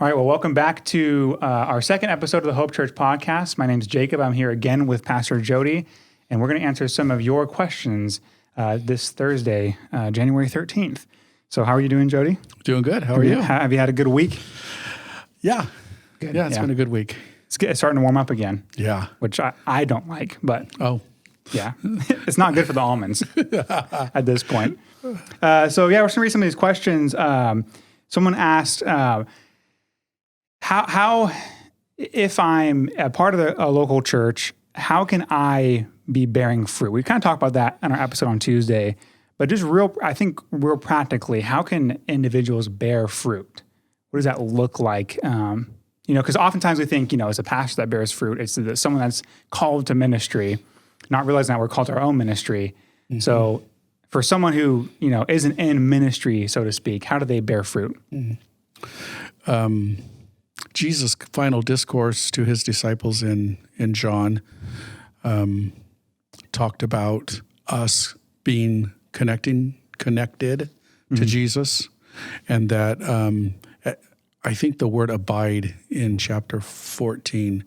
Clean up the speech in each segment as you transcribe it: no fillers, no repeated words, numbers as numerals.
All right, well, welcome back to our second episode of the Hope Church podcast. My name is Jacob. I'm here again with Pastor Jody, and we're going to answer some of your questions this Thursday, January 13th. So how are you doing, Jody? Doing good. How are you? Have you had a good week? Yeah. Good. Yeah, it's been a good week. It's starting to warm up again. Yeah. Which I don't like, but yeah, it's not good for the almonds at this point. So we're just going to read some of these questions. Someone asked, how, if I'm a part of a local church, how can I be bearing fruit? We kind of talked about that in our episode on Tuesday, but just real practically, how can individuals bear fruit? What does that look like? Because oftentimes we think, it's a pastor that bears fruit. It's someone that's called to ministry, not realizing that we're called to our own ministry. Mm-hmm. So for someone who, isn't in ministry, so to speak, how do they bear fruit? Mm-hmm. Jesus' final discourse to his disciples in John talked about us being connected mm-hmm. to Jesus, and that I think the word abide in chapter 14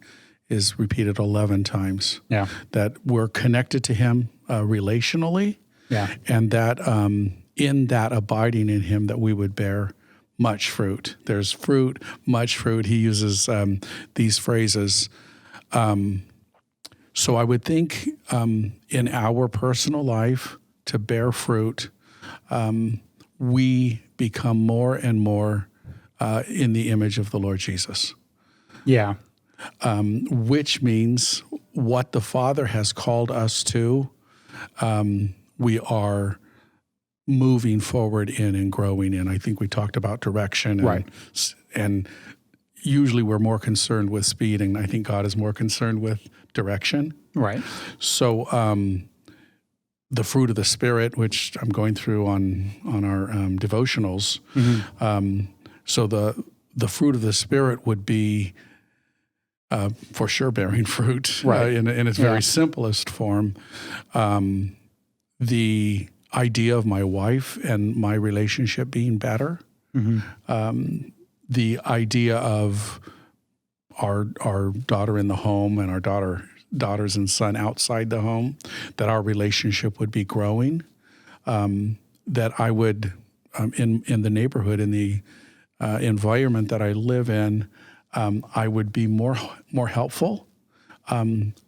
is repeated 11 times. Yeah, that we're connected to him relationally. Yeah, and that in that abiding in him that we would bear much fruit. There's fruit, much fruit. He uses these phrases. So I would think in our personal life to bear fruit, we become more and more in the image of the Lord Jesus. Yeah. Which means what the Father has called us to, we are moving forward in and growing in. I think we talked about direction, and usually we're more concerned with speed, and I think God is more concerned with direction. Right. So the fruit of the Spirit, which I'm going through on our devotionals, mm-hmm. So the fruit of the Spirit would be for sure bearing fruit, right? In its very simplest form. The idea of my wife and my relationship being better, mm-hmm. The idea of our daughter in the home and our daughters and son outside the home, that our relationship would be growing, that I would, in the neighborhood, in the environment that I live in, I would be more helpful,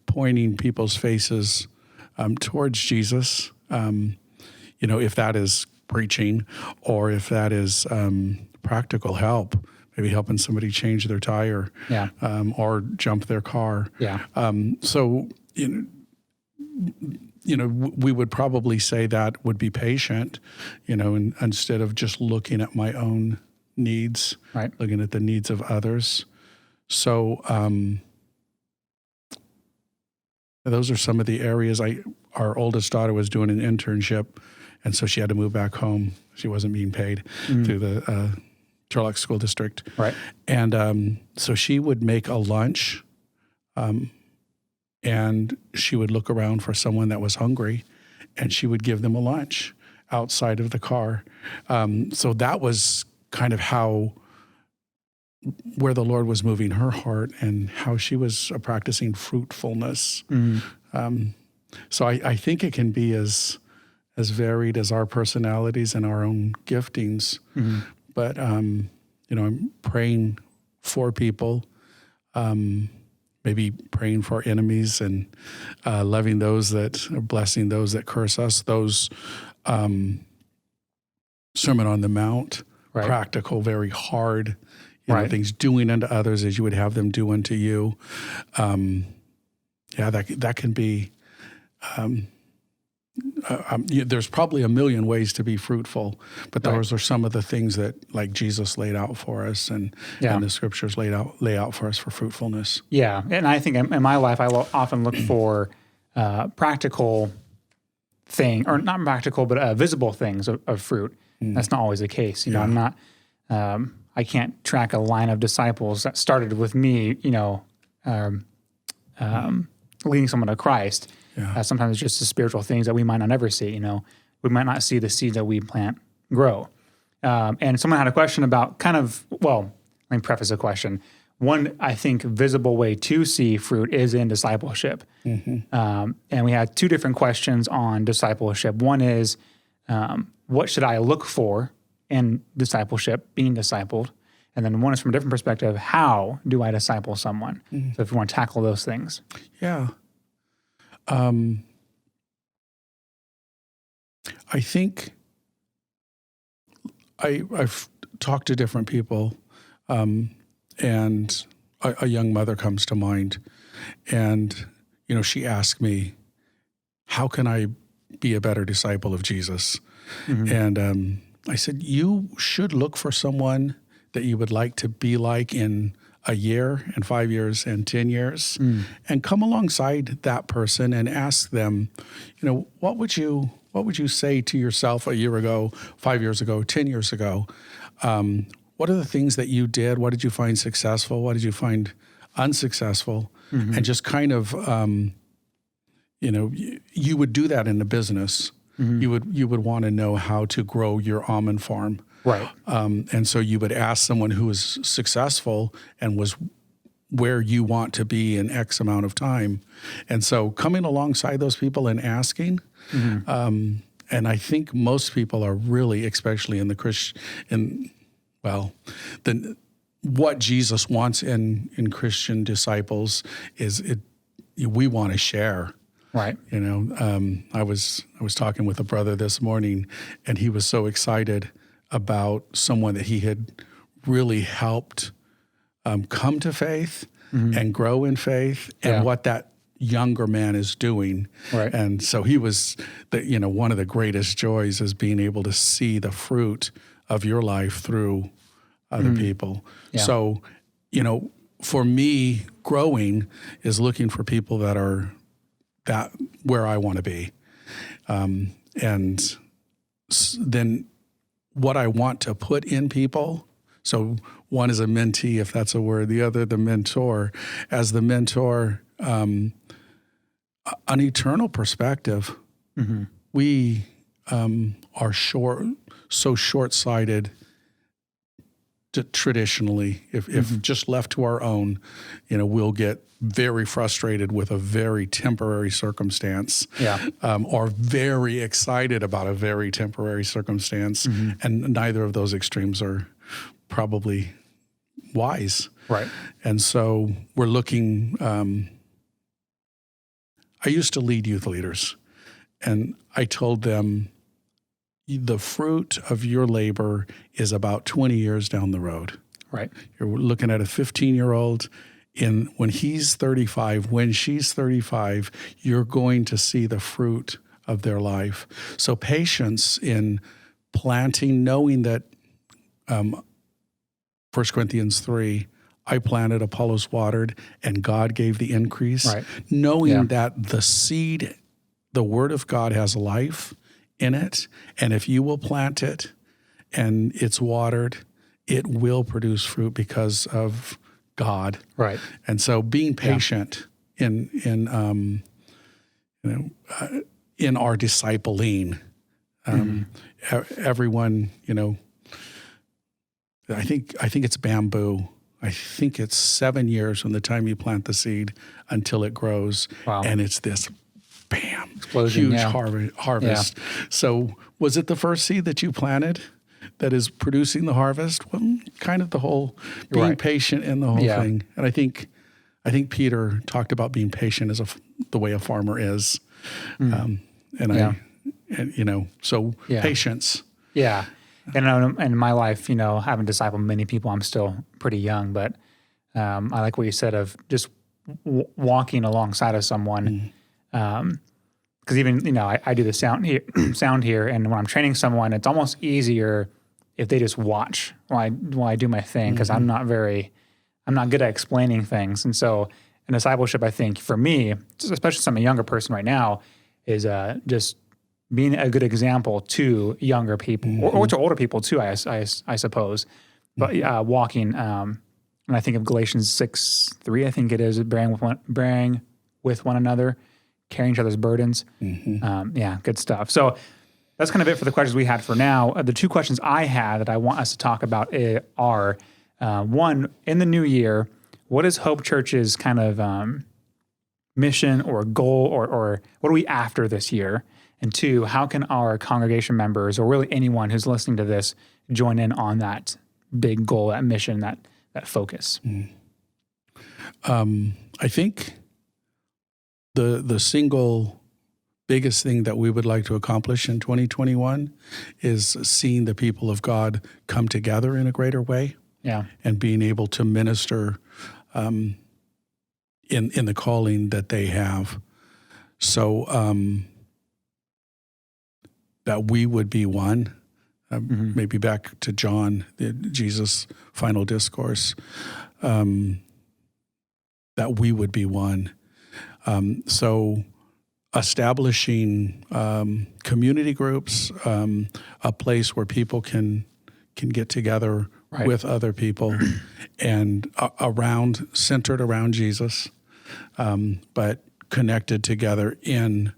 pointing people's faces towards Jesus, if that is preaching or if that is practical help, maybe helping somebody change their tire or jump their car. Yeah. So, we would probably say that would be patient, and instead of just looking at my own needs, looking at the needs of others. So those are some of the areas. Our oldest daughter was doing an internship, and so she had to move back home. She wasn't being paid through the Turlock School District. Right. And so she would make a lunch, and she would look around for someone that was hungry, and she would give them a lunch outside of the car. So that was kind of where the Lord was moving her heart and how she was practicing fruitfulness. Mm-hmm. So I think it can be as varied as our personalities and our own giftings. Mm-hmm. But, I'm praying for people, maybe praying for enemies and blessing those that curse us, those Sermon on the Mount, practical, very hard, things, doing unto others as you would have them do unto you. That can be, there's probably a million ways to be fruitful, but those are some of the things that, like, Jesus laid out for us and the scriptures lay out for us for fruitfulness. Yeah, and I think in my life, I often look for practical or not practical, but visible things of fruit. That's not always the case. I'm not, I can't track a line of disciples that started with me, leading someone to Christ. Yeah. Sometimes it's just the spiritual things that we might not ever see. We might not see the seeds that we plant grow. And someone had a question about let me preface the question. One, I think, visible way to see fruit is in discipleship. And we had two different questions on discipleship. One is, what should I look for in discipleship, being discipled? And then one is from a different perspective, how do I disciple someone? So if you want to tackle those things. Yeah. I think I've talked to different people, and a young mother comes to mind. And, she asked me, how can I be a better disciple of Jesus? And I said, you should look for someone that you would like to be like in a year and 5 years and 10 years, and come alongside that person and ask them, what would you say to yourself a year ago, 5 years ago, 10 years ago? What are the things that you did? What did you find successful? What did you find unsuccessful? And just kind of, you would do that in a business. You would want to know how to grow your almond farm. Right. And so you would ask someone who was successful and was where you want to be in X amount of time. And so coming alongside those people and asking, and I think most people are really, especially in the what Jesus wants in Christian disciples is we want to share. Right. I was talking with a brother this morning, and he was so excited about someone that he had really helped come to faith and grow in faith, and what that younger man is doing. Right. And so he was, one of the greatest joys is being able to see the fruit of your life through other people. Yeah. So, for me, growing is looking for people that are where I want to be. And then what I want to put in people. So one is a mentee, if that's a word, the other, the mentor. As the mentor, an eternal perspective. We are so short-sighted traditionally. If just left to our own, we'll get very frustrated with a very temporary circumstance, or very excited about a very temporary circumstance, and neither of those extremes are probably wise. Right. And so we're looking. I used to lead youth leaders, and I told them, the fruit of your labor is about 20 years down the road. Right. You're looking at a 15-year-old. When he's 35, when she's 35, you're going to see the fruit of their life. So patience in planting, knowing that 1 Corinthians 3, I planted, Apollos watered, and God gave the increase. Right. Knowing that the seed, the word of God has life in it, and if you will plant it and it's watered, it will produce fruit because of God. Right. And so being patient in our discipling, everyone, I think it's bamboo. I think it's 7 years from the time you plant the seed until it grows. Wow. And it's this bam, explosion, huge harvest. Yeah. So was it the first seed that you planted that is producing the harvest? Well, kind of the whole being patient in the whole thing. And I think Peter talked about being patient as the way a farmer is. Patience. Yeah. And in my life, having discipled many people, I'm still pretty young, but I like what you said of just walking alongside of someone. Because even, I do the sound here, and when I'm training someone, it's almost easier if they just watch while I do my thing, because I'm not good at explaining things. And so in discipleship, I think for me, especially since I'm a younger person right now, is just being a good example to younger people or to older people too, I suppose. But walking, and I think of Galatians 6:3, I think it is, bearing with one another, carrying each other's burdens. Good stuff. So that's kind of it for the questions we had for now. The two questions I had that I want us to talk about are, One, in the new year, what is Hope Church's kind of mission or goal, or what are we after this year? And two, how can our congregation members, or really anyone who's listening to this, join in on that big goal, that mission, that focus? I think the single biggest thing that we would like to accomplish in 2021 is seeing the people of God come together in a greater way. Yeah. And being able to minister in the calling that they have. So that we would be one. Maybe back to John, Jesus' final discourse, that we would be one. So establishing community groups, a place where people can get together with other people and centered around Jesus, but connected together in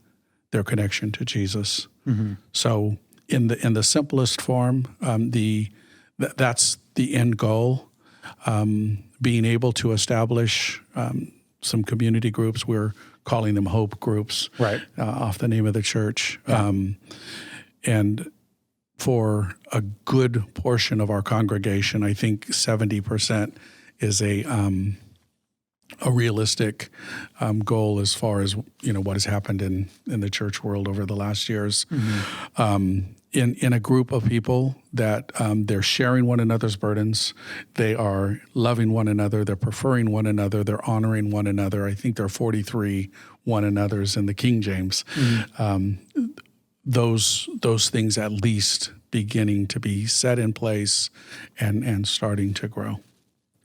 their connection to Jesus. So in the simplest form, that's the end goal. Being able to establish some community groups. We're calling them Hope groups, off the name of the church. And for a good portion of our congregation, I think 70% is a realistic goal as far as what has happened in the church world over the last years. In a group of people that they're sharing one another's burdens, they are loving one another, they're preferring one another, they're honoring one another. I think there are 43 one another's in the King James. Those things at least beginning to be set in place and starting to grow.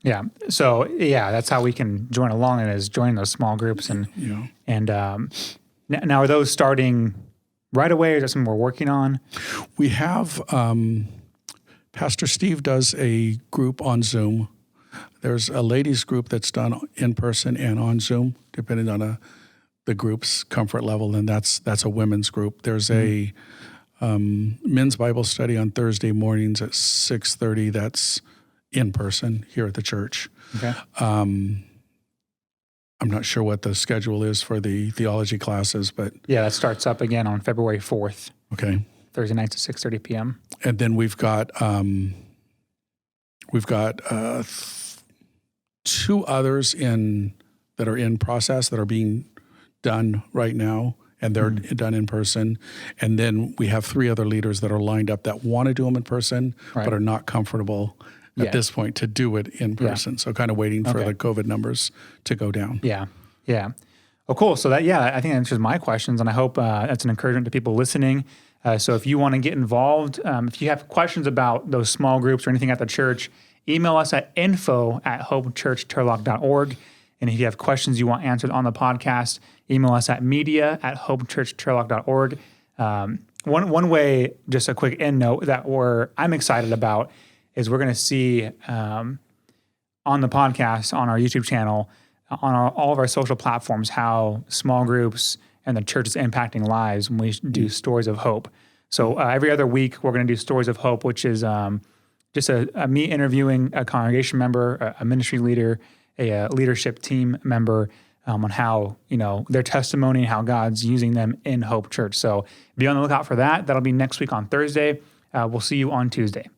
Yeah. So that's how we can join along, and is joining those small groups. And now are those starting right away, or is that something we're working on? We have Pastor Steve does a group on Zoom. There's a ladies group that's done in person and on Zoom, depending on the group's comfort level, and that's a women's group. There's a men's Bible study on Thursday mornings at 6:30. That's in person here at the church. Okay. I'm not sure what the schedule is for the theology classes, but that starts up again on February 4th. Okay. Thursday nights at 6:30 p.m. And then we've got two others that are in process that are being done right now, and they're done in person. And then we have 3 other leaders that are lined up that want to do them in person, but are not comfortable at this point to do it in person. Yeah. So kind of waiting for the COVID numbers to go down. Yeah. Yeah. Oh, cool. So I think that answers my questions, and I hope that's an encouragement to people listening. So if you want to get involved, if you have questions about those small groups or anything at the church, email us at info@hopechurchturlock.org. And if you have questions you want answered on the podcast, email us at media@hopechurchturlock.org. One way, just a quick end note that I'm excited about is we're going to see on the podcast, on our YouTube channel, on all of our social platforms, how small groups and the church is impacting lives when we do Stories of Hope. So every other week, we're going to do Stories of Hope, which is just me interviewing a congregation member, a ministry leader, a leadership team member on how, their testimony and how God's using them in Hope Church. So be on the lookout for that. That'll be next week on Thursday. We'll see you on Tuesday.